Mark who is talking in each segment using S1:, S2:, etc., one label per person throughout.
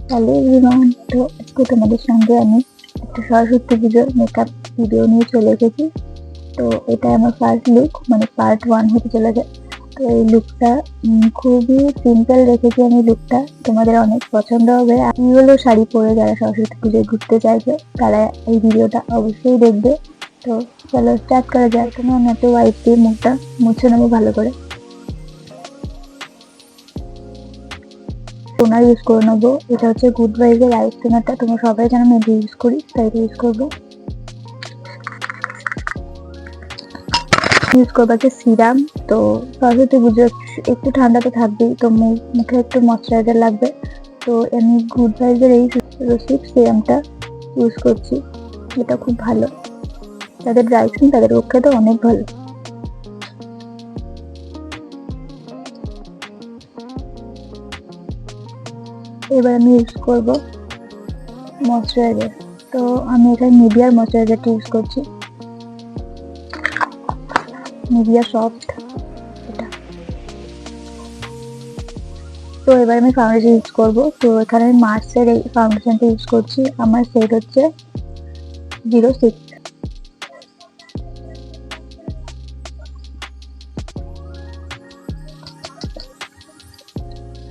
S1: Hello everyone, তো আজকে তোমাদের সঙ্গে আমি একটা সরস্বতী পুজোর মেকআপ ভিডিও নিয়ে চলে এসেছি। তো এটা আমার ফার্স্ট লুক, মানে পার্ট 1 হতে চলেছে। তো এই লুকটা খুবই সিম্পল রেখেছি আমি লুকটা, তোমাদের অনেক পছন্দ হবে। আমি হলো শাড়ি পরে যারা সরস্বতী পুজোয় ঘুরতে চাইছে তারা এই ভিডিওটা অবশ্যই দেখবে। তো চলো স্টার্ট করা যায়। তুমি আমি একটা ওয়াইপ দিয়ে মুখটা মুছে নেবো ভালো করে। টোনার ইউজ করে নেবো, এটা হচ্ছে গুড ভাইবের আইস টোনারটা, তোমরা সবাই জানো আমি ইউজ করি তাই এটা ইউজ করবো। ইউজ করবো একটা সিরাম। তো সরস্বতী পুজো একটু ঠান্ডা তো থাকবেই, তো মুখে একটু ময়শ্চারাইজার লাগবে। তো আমি গুড ভাইবের এই রোসিপ সিরামটা ইউজ করছি, এটা খুব ভালো, যাদের ড্রাই স্কিন তাদের পক্ষে তো অনেক ভালো। এবার আমি ইউজ করবো ময়শ্চারাইজার। তো আমি এখানে নিভিয়ার ময়শ্চারাইজারটা ইউজ করছি, নিভিয়া সফট এটা। তো এবার আমি ফাউন্ডেশন ইউজ করবো। তো এখানে আমি মার্সের এই ফাউন্ডেশনটা ইউজ করছি, আমার শেড হচ্ছে 06।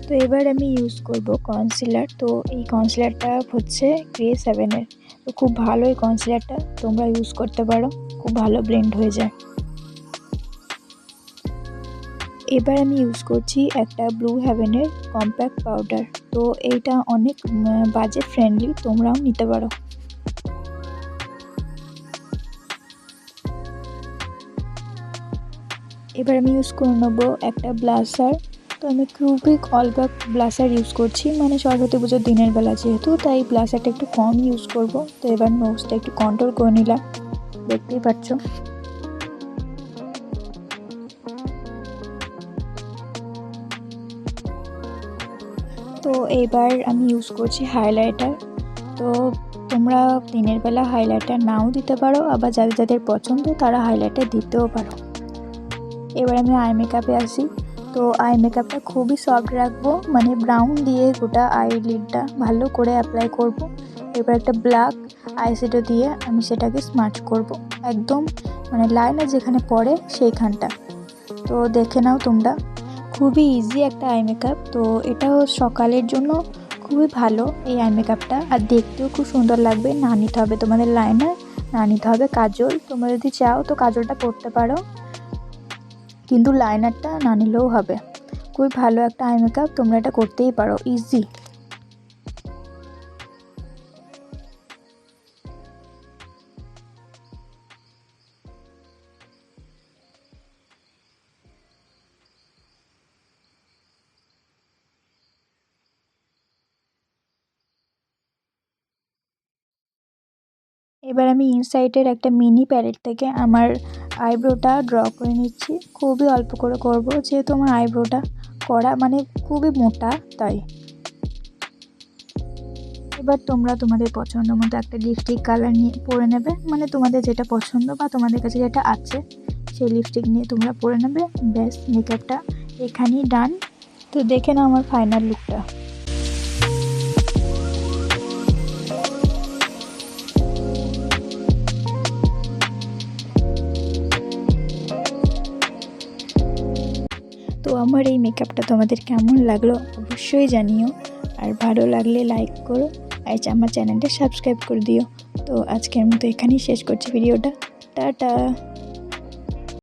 S2: তো এবার আমি ইউজ করব কনসিলার। তো এই কনসিলারটা হচ্ছে গ্রে 7-এর। তো খুব ভালো এই কনসিলারটা, তোমরা ইউজ করতে পারো, খুব ভালো ব্লেন্ড হয়ে যায়। এবার আমি ইউজ করছি একটা ব্লু হেভেনের কম্প্যাক্ট পাউডার। তো এইটা অনেক বাজেট ফ্রেন্ডলি, তোমরাও নিতে পারো। এবার আমি ইউজ করে নেবো একটা ব্লাশার। তো আমি খুবই অল্প ব্লাশার ইউজ করছি, মানে সরস্বতী পুজোর দিনের বেলা যেহেতু, তাই ব্লাশারটা একটু কম ইউজ করব। তো এবার নোজটা একটু কন্ট্রোল করে নিলাম, দেখতেই পাচ্ছ। তো এবার আমি ইউজ করছি হাইলাইটার। তো তোমরা দিনের বেলা হাইলাইটার নাও দিতে পারো, আবার যাদের যাদের পছন্দ তারা হাইলাইটার দিতেও পারো। এবার আমি আই মেকআপে আসি। তো আই মেকআপটা খুবই সফট রাখবো, মানে ব্রাউন দিয়ে গোটা আই লিডটা ভালো করে অ্যাপ্লাই করব। এবার একটা ব্ল্যাক আইশ্যাডো দিয়ে আমি সেটাকে স্মার্চ করব, একদম মানে লাইনার যেখানে পড়ে সেইখানটা। তো দেখে নাও তোমরা, খুবই ইজি একটা আই মেকআপ। তো এটাও সকালের জন্য খুবই ভালো এই আই মেকআপটা, আর দেখতেও খুব সুন্দর লাগবে। না নিতে হবে তোমাদের লাইনার, না নিতে হবে কাজল। তোমরা যদি চাও তো কাজলটা করতে পারো, কিন্তু লাইনারটা না নিলেও হবে। খুবই ভালো একটা আই মেকআপ, তোমরা এটা করতেই পারো, ইজি। এবার আমি ইনসাইটের একটা মিনি প্যালেট থেকে আমার আইব্রোটা ড্র করে নিচ্ছি। খুবই অল্প করে করব, যেহেতু আমার আইব্রোটা করা মানে খুবই মোটা, তাই। এবার তোমরা তোমাদের পছন্দ মতো একটা লিপস্টিক কালার নিয়ে পরে নেবে, মানে তোমাদের যেটা পছন্দ বা তোমাদের কাছে যেটা আছে সেই লিপস্টিক নিয়ে তোমরা পরে নেবে। ব্যাস, মেকআপটা এখানেই ডান। তো দেখে নাও আমার ফাইনাল লুকটা। তো আমার এই মেকআপটা তোমাদের কেমন লাগলো অবশ্যই জানিও, আর ভালো লাগলে লাইক করো, আর আমার চ্যানেলটা সাবস্ক্রাইব করে দিও। তো আজকের মতো এখানেই শেষ করছি ভিডিওটা। টাটা।